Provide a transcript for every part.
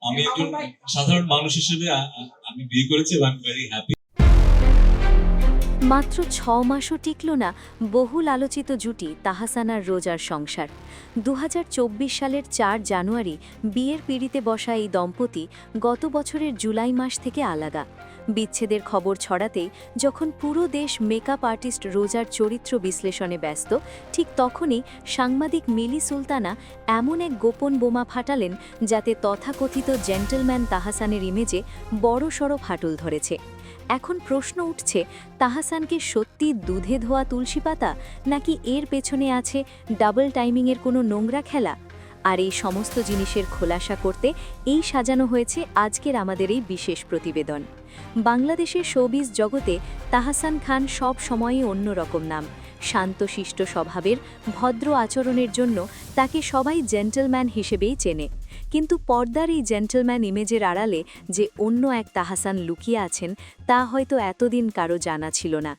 আমি একজন সাধারণ মানুষ হিসেবে আমি বিয়ে করেছি এবং আই এম ভেরি হ্যাপি। মাত্র ৬ মাসও টিকল না বহুল আলোচিত জুটি তাহসান আর রোজার সংসার। ২০২৪ সালের ৪ জানুয়ারি বিয়ের পিঁড়িতে বসা এই দম্পতি গত বছরের জুলাই মাস থেকে আলাদা। বিচ্ছেদের খবর ছড়াতেই যখন পুরো দেশ মেকআপ আর্টিস্ট রোজার চরিত্র বিশ্লেষণে ব্যস্ত, ঠিক তখনই সাংবাদিক মিলি সুলতানা এমন এক গোপন বোমা ফাটালেন যাতে তথাকথিত জেন্টলম্যান তাহসানের ইমেজে বড়সড় ফাটল ধরেছে। এখন প্রশ্ন উঠছে, তাহসানকে সত্যি দুধে ধোয়া তুলসী পাতা, নাকি এর পেছনে আছে ডাবল টাইমিংয়ের কোনো নোংরা খেলা? আর এই সমস্ত জিনিসের খোলাসা করতে এই সাজানো হয়েছে আজকের আমাদের এই বিশেষ প্রতিবেদন। বাংলাদেশের শোবিজ জগতে তাহসান খান সব সময়ই অন্যরকম নাম। শান্তশিষ্ট স্বভাবের, ভদ্র আচরণের জন্য তাকে সবাই জেন্টলম্যান হিসেবেই চেনে। কিন্তু পর্দার এই জেন্টলম্যান ইমেজের আড়ালে যে অন্য এক তাহসান লুকিয়ে আছেন, তা হয়তো এতদিন কারো জানা ছিল না।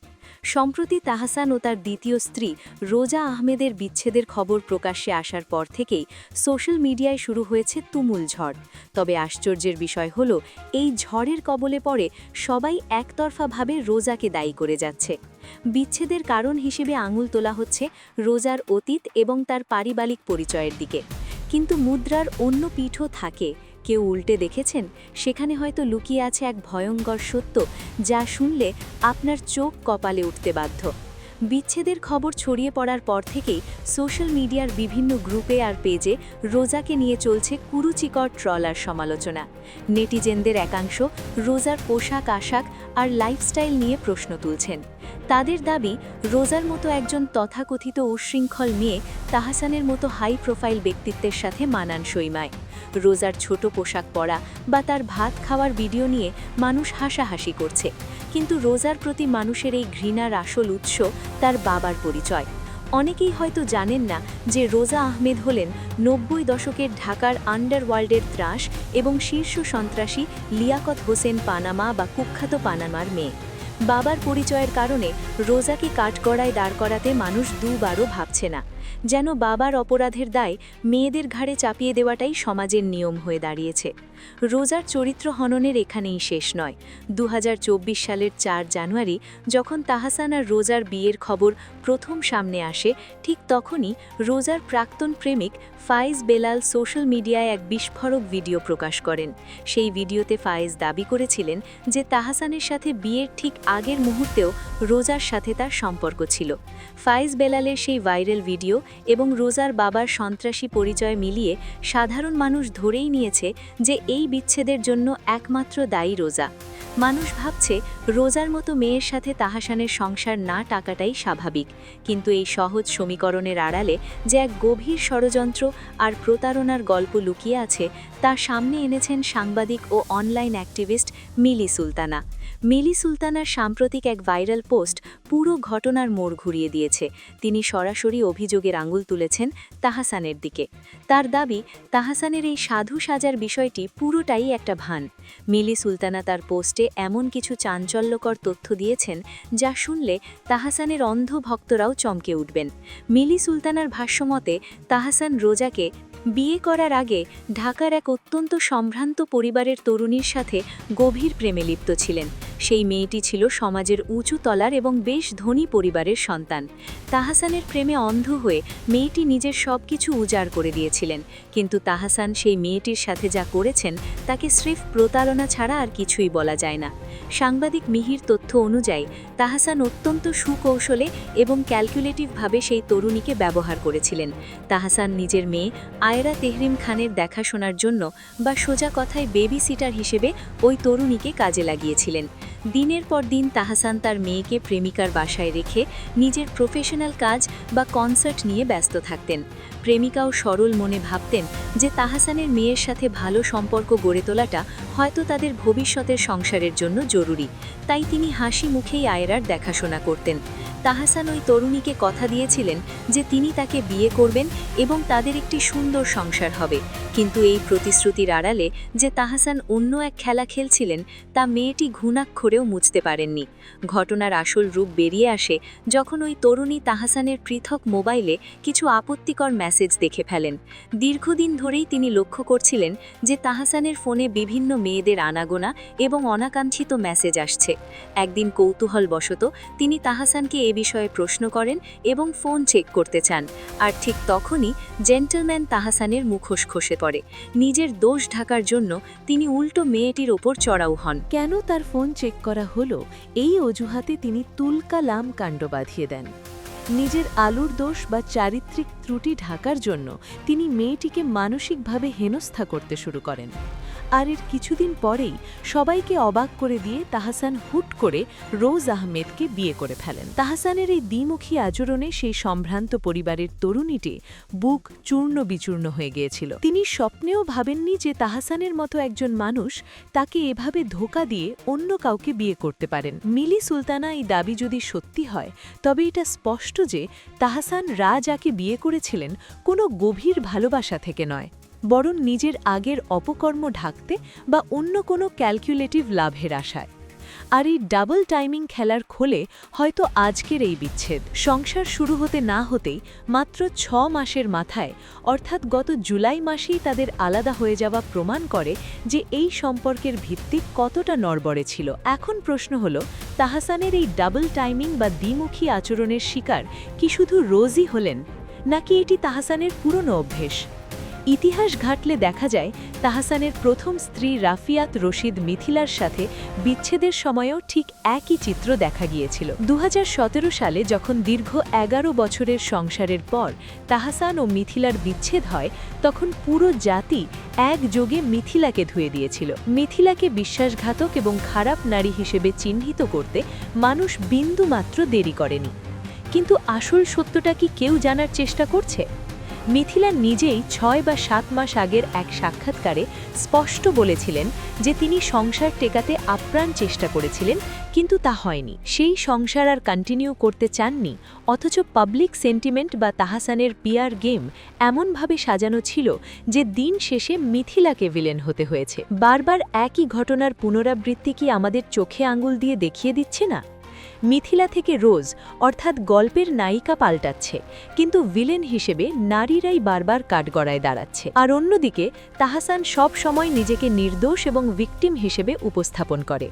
সম্প্রতি তাহসান ও তার দ্বিতীয় স্ত্রী রোজা আহমেদের বিচ্ছেদের খবর প্রকাশ্যে আসার পর থেকেই সোশ্যাল মিডিয়ায় শুরু হয়েছে তুমুল ঝড়। তবে আশ্চর্যের বিষয় হলো, এই ঝড়ের কবলে পড়ে সবাই একতরফাভাবে রোজাকে দায়ী করে যাচ্ছে। বিচ্ছেদের কারণ হিসেবে আঙুল তোলা হচ্ছে রোজার অতীত এবং তার পারিবারিক পরিচয়ের দিকে। কিন্তু মুদ্রার অন্য পিঠও থাকে। কেউ উল্টে দেখেছেন, সেখানে হয়তো লুকিয়ে আছে এক ভয়ঙ্কর সত্য, যা শুনলে আপনার চোখ কপালে উঠতে বাধ্য। বিচ্ছেদের খবর ছড়িয়ে পড়ার পর থেকেই সোশ্যাল মিডিয়ার বিভিন্ন গ্রুপে আর পেজে রোজাকে নিয়ে চলছে কুরুচিকর ট্রল আর সমালোচনা। নেটিজেনদের একাংশ রোজার পোশাক আশাক আর লাইফস্টাইল নিয়ে প্রশ্ন তুলছেন। তাদের দাবি, রোজার মতো একজন তথাকথিত উচ্ছৃঙ্খল মেয়ে তাহসানের মতো হাই প্রোফাইল ব্যক্তিত্বের সাথে মানানসই নয়। রোজার ছোট পোশাক পরা বা তার ভাত খাওয়ার ভিডিও নিয়ে মানুষ হাসাহাসি করছে, কিন্তু রোজার প্রতি মানুষের এই ঘৃণার আসল উৎস তার বাবার পরিচয়। অনেকেই হয়তো জানেন না যে রোজা আহমেদ হলেন ৯০ দশকের ঢাকার আন্ডারওয়ার্ল্ডের ত্রাস এবং শীর্ষ সন্ত্রাসী লিয়াকত হোসেন পানামা বা কুখ্যাত পানামার মেয়ে। বাবার পরিচয়ের কারণে রোজাকে কাঠগড়ায় দাঁড় করাতে মানুষ দুবারও ভাবছে না, যেন বাবার অপরাধের দায় মেয়েদের ঘাড়ে চাপিয়ে দেওয়াটাই সমাজের নিয়ম হয়ে দাঁড়িয়েছে। রোজার চরিত্র হননের এখানেই শেষ নয়। ২০২৪ সালের ৪ জানুয়ারি যখন তাহসান আর রোজার বিয়ের খবর প্রথম সামনে আসে, ঠিক তখনই রোজার প্রাক্তন প্রেমিক ফায়েজ বেলাল সোশ্যাল মিডিয়ায় এক বিস্ফোরক ভিডিও প্রকাশ করেন। সেই ভিডিওতে ফায়েজ দাবি করেছিলেন যে তাহসানের সাথে বিয়ের ঠিক আগের মুহূর্তেও রোজার সাথে তার সম্পর্ক ছিল। ফায়েজ বেলালের সেই ভাইরাল ভিডিও এবং রোজার বাবার সন্ত্রাসী পরিচয় মিলিয়ে সাধারণ মানুষ ধরেই নিয়েছে যে এই বিচ্ছেদের জন্য একমাত্র দায়ী রোজা। মানুষ ভাবছে রোজার মতো মেয়ের সাথে তাহসানের সংসার না টাকাটাই স্বাভাবিক, কিন্তু এই সহজ সমীকরণের আড়ালে যে এক গভীর ষড়যন্ত্র আর প্রতারণার গল্প লুকিয়ে আছে, তা সামনে এনেছেন সাংবাদিক ও অনলাইন অ্যাক্টিভিস্ট মিলি সুলতানা। মিলি সুলতানার সাম্প্রতিক এক ভাইরাল পোস্ট পুরো ঘটনার মোড় ঘুরিয়ে দিয়েছে। তিনি সরাসরি অভিযোগের আঙুল তুলেছেন তাহসানের দিকে। তার দাবি, তাহসানের এই সাধু সাজার বিষয়টি পুরোটাই একটা ভান। মিলি সুলতানা তার পোস্টে এমন কিছু চাঞ্চল্যকর তথ্য দিয়েছেন যা শুনলে তাহসানের অন্ধ ভক্তরাও চমকে উঠবেন। মিলি সুলতানার ভাষ্যমতে, তাহসান রোজাকে বিয়ে করার আগে ঢাকার এক অত্যন্ত সম্ভ্রান্ত পরিবারের তরুণীর সাথে গভীর প্রেমে লিপ্ত ছিলেন। সেই মেয়েটি ছিল সমাজের উঁচু তলার এবং বেশ ধনী পরিবারের সন্তান। তাহসানের প্রেমে অন্ধ হয়ে মেয়েটি নিজের সব কিছু উজাড় করে দিয়েছিলেন, কিন্তু তাহসান সেই মেয়েটির সাথে যা করেছেন তাকে স্রেফ প্রতারণা ছাড়া আর কিছুই বলা যায় না। সাংবাদিক মিহির তথ্য অনুযায়ী তাহসান অত্যন্ত সুকৌশলে এবং ক্যালকুলেটিভভাবে সেই তরুণীকে ব্যবহার করেছিলেন। তাহসান নিজের মেয়ে আয়রা তেহরিম খানের দেখাশোনার জন্য বা সোজা কথায় বেবি সিটার হিসেবে ওই তরুণীকে কাজে লাগিয়েছিলেন। দিনের পর দিন তাহসান তার মেয়েকে প্রেমিকার বাসায় রেখে নিজের প্রফেশনাল কাজ বা কনসার্ট নিয়ে ব্যস্ত থাকতেন। প্রেমিকাও সরল মনে ভাবতেন যে তাহসানের মেয়ের সাথে ভালো সম্পর্ক গড়ে তোলাটা হয়তো তাদের ভবিষ্যতের সংসারের জন্য জরুরি, তাই তিনি হাসি মুখেই আয়রার দেখাশোনা করতেন। তাহসান ওই তরুণীকে কথা দিয়েছিলেন যে তিনি তাকে বিয়ে করবেন এবং তাদের একটি সুন্দর সংসার হবে, কিন্তু এই প্রতিশ্রুতির আড়ালে যে তাহসান অন্য এক খেলা খেলছিলেন তা মেয়েটি ঘুণাক্ষরে অক্ষরেও মুছতে পারেননি। ঘটনার আসল রূপ বেরিয়ে আসে যখন ওই তরুণী তাহসানের পৃথক মোবাইলে কিছু আপত্তিকর মেসেজ দেখে ফেলেন। দীর্ঘদিন ধরেই তিনি লক্ষ্য করছিলেন যে তাহসানের ফোনে বিভিন্ন মেয়েদের আনাগোনা এবং অনাকাঙ্ক্ষিত মেসেজ আসছে। একদিন কৌতূহলবশত তিনি তাহসানকে এ বিষয়ে প্রশ্ন করেন এবং ফোন চেক করতে চান। আর ঠিক তখনই জেন্টলম্যান তাহসানের মুখোশ খসে পড়ে। নিজের দোষ ঢাকার জন্য তিনি উল্টো মেয়েটির ওপর চড়াও হন। কেন তার ফোন চেক করা হলো, এই অজুহাতে তিনি তুলকালাম কাণ্ড বাঁধিয়ে দেন। নিজের আলুর দোষ বা চারিত্রিক ত্রুটি ঢাকার জন্য তিনি মেয়েটিকে মানসিকভাবে হেনস্থা করতে শুরু করেন। আর এর কিছুদিন পরেই সবাইকে অবাক করে দিয়ে তাহসান হুট করে রোজ আহমেদকে বিয়ে করে ফেলেন। তাহসানের এই দ্বিমুখী আচরণে সেই সম্ভ্রান্ত পরিবারের তরুণীটি বুক চূর্ণ বিচূর্ণ হয়ে গিয়েছিল। তিনি স্বপ্নেও ভাবেননি যে তাহসানের মতো একজন মানুষ তাকে এভাবে ধোঁকা দিয়ে অন্য কাউকে বিয়ে করতে পারেন। মিলি সুলতানা এই দাবি যদি সত্যি হয়, তবে এটা স্পষ্ট যে তাহসান যাকে বিয়ে করেছিলেন কোনো গভীর ভালোবাসা থেকে নয়, বরং নিজের আগের অপকর্ম ঢাকতে বা অন্য কোনো ক্যালকুলেটিভ লাভের আশায়। আর এই ডাবল টাইমিং খেলার খোলে হয়তো আজকের এই বিচ্ছেদ। সংসার শুরু হতে না হতেই মাত্র 6 মাসের মাথায়, অর্থাৎ গত জুলাই মাসেই তাদের আলাদা হয়ে যাওয়া প্রমাণ করে যে এই সম্পর্কের ভিত্তি কতটা নড়বড়ে ছিল। এখন প্রশ্ন হলো, তাহসানের এই ডাবল টাইমিং বা দ্বিমুখী আচরণের শিকার কি শুধু রোজই হলেন, নাকি এটি তাহসানের পুরনো অভ্যেস? ইতিহাস ঘাটলে দেখা যায় তাহসানের প্রথম স্ত্রী রাফিয়াত রশিদ মিথিলার সাথে বিচ্ছেদের সময়ও ঠিক একই চিত্র দেখা গিয়েছিল। 2017 সালে যখন দীর্ঘ 11 বছরের সংসারের পর তাহসান ও মিথিলার বিচ্ছেদ হয়, তখন পুরো জাতি একযোগে মিথিলাকে ধুয়ে দিয়েছিল। মিথিলাকে বিশ্বাসঘাতক এবং খারাপ নারী হিসেবে চিহ্নিত করতে মানুষ বিন্দুমাত্র দেরি করেনি। কিন্তু আসল সত্যটা কি কেউ জানার চেষ্টা করছে? মিথিলা নিজেই 6 বা 7 মাস আগের এক সাক্ষাৎকারে স্পষ্ট বলেছিলেন যে তিনি সংসার টেকাতে আপ্রাণ চেষ্টা করেছিলেন, কিন্তু তা হয়নি। সেই সংসার আর কন্টিনিউ করতে চাননি, অথচ পাবলিক সেন্টিমেন্ট বা তাহসানের পিআর গেম এমনভাবে সাজানো ছিল যে দিন শেষে মিথিলাকে ভিলেন হতে হয়েছে। বারবার একই ঘটনার পুনরাবৃত্তি কি আমাদের চোখে আঙুল দিয়ে দেখিয়ে দিচ্ছে না? মিথিলা থেকে রোজ, অর্থাৎ গল্পের নায়িকা পাল্টাচ্ছে, কিন্তু ভিলেন হিসেবে নারীরাই বারবার কাঠগড়ায় দাঁড়াচ্ছে। আর অন্যদিকে তাহসান সব সময় নিজেকে নির্দোষ এবং ভিকটিম হিসেবে উপস্থাপন করে,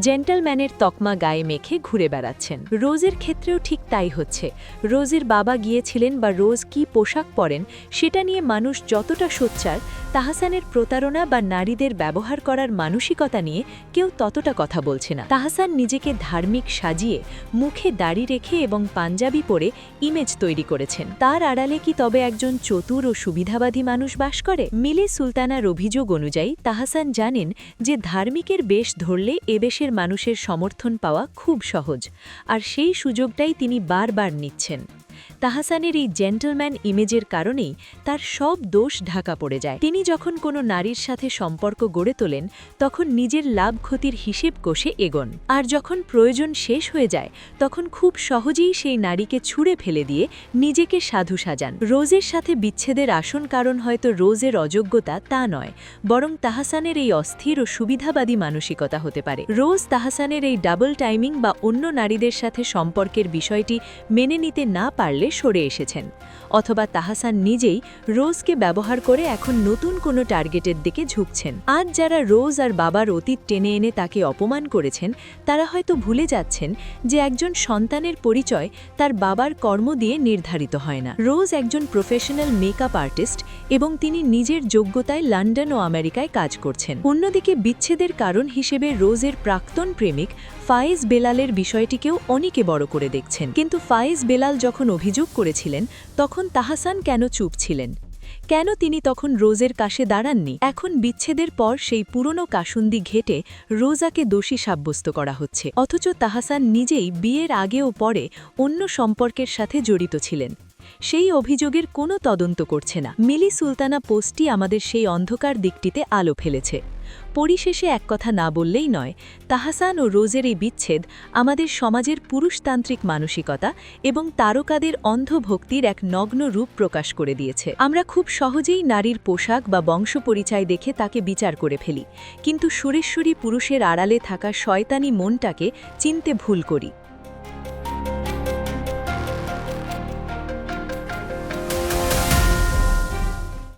জেন্টলম্যানের তকমা গায়ে মেখে ঘুরে বেড়াচ্ছেন। রোজের ক্ষেত্রেও ঠিক তাই হচ্ছে। রোজের বাবা গিয়েছিলেন বা রোজ কি পোশাক পরেন সেটা নিয়ে মানুষ যতটা সোচ্চার, তাহসানের প্রতারণা বা নারীদের ব্যবহার করার মানসিকতা নিয়ে কেউ ততটা কথা বলছে না। তাহসান নিজেকে ধার্মিক সাজিয়ে মুখে দাড়ি রেখে এবং পাঞ্জাবি পরে ইমেজ তৈরি করেছেন। তার আড়ালে কি তবে একজন চতুর ও সুবিধাবাদী মানুষ বাস করে? মিলি সুলতানার অভিযোগ অনুযায়ী তাহসান জানেন যে ধার্মিকের বেশ ধরলে এদেশের মানুষের সমর্থন পাওয়া খুব সহজ, আর সেই সুযোগটাই তিনি বারবার নিচ্ছেন। তাহসানের এই জেন্টলম্যান ইমেজের কারণেই তার সব দোষ ঢাকা পড়ে যায়। তিনি যখন কোনো নারীর সাথে সম্পর্ক গড়ে তোলেন, তখন নিজের লাভ ক্ষতির হিসেব কষে এগোন, আর যখন প্রয়োজন শেষ হয়ে যায় তখন খুব সহজেই সেই নারীকে ছুঁড়ে ফেলে দিয়ে নিজেকে সাধু সাজান। রোজের সাথে বিচ্ছেদের আসল কারণ হয়তো রোজের অযোগ্যতা তা নয়, বরং তাহসানের এই অস্থির ও সুবিধাবাদী মানসিকতা হতে পারে। রোজ তাহসানের এই ডাবল টাইমিং বা অন্য নারীদের সাথে সম্পর্কের বিষয়টি মেনে নিতে না পারলে সরে এসেছেন, অথবা তাহসান নিজেই রোজকে ব্যবহার করে এখন নতুন কোনো টার্গেটের দিকে ঝুঁকছেন। আজ যারা রোজ আর বাবার অতীত টেনে এনে তাকে অপমান করেছেন, তারা হয়তো ভুলে যাচ্ছেন যে একজন সন্তানের পরিচয় তার বাবার কর্ম দিয়ে নির্ধারিত হয় না। রোজ একজন প্রফেশনাল মেকআপ আর্টিস্ট এবং তিনি নিজের যোগ্যতায় লন্ডন ও আমেরিকায় কাজ করছেন। অন্যদিকে বিচ্ছেদের কারণ হিসেবে রোজের প্রাক্তন প্রেমিক ফায়েজ বেলালের বিষয়টিকেও অনেকে বড় করে দেখছেন। কিন্তু ফায়েজ বেলাল যখন অভিযোগ করেছিলেন, তখন তাহসান কেন চুপ ছিলেন? কেন তিনি তখন রোজের কাছে দাঁড়াননি? এখন বিচ্ছেদের পর সেই পুরনো কাসুন্দি ঘেটে রোজাকে দোষী সাব্যস্ত করা হচ্ছে, অথচ তাহসান নিজেই বিয়ের আগে ও পরে অন্য সম্পর্কের সাথে জড়িত ছিলেন। সেই অভিযোগের কোনো তদন্ত করছে না। মিলি সুলতানা পোস্টটি আমাদের সেই অন্ধকার দিকটিতে আলো ফেলেছে। পরিশেষে এক কথা না বললেই নয়, তাহসান ও রোজের এই বিচ্ছেদ আমাদের সমাজের পুরুষতান্ত্রিক মানসিকতা এবং তারকাদের অন্ধভক্তির এক নগ্ন রূপ প্রকাশ করে দিয়েছে। আমরা খুব সহজেই নারীর পোশাক বা বংশপরিচয় দেখে তাকে বিচার করে ফেলি, কিন্তু সুরেশ্বরী পুরুষের আড়ালে থাকা শয়তানি মনটাকে চিনতে ভুল করি।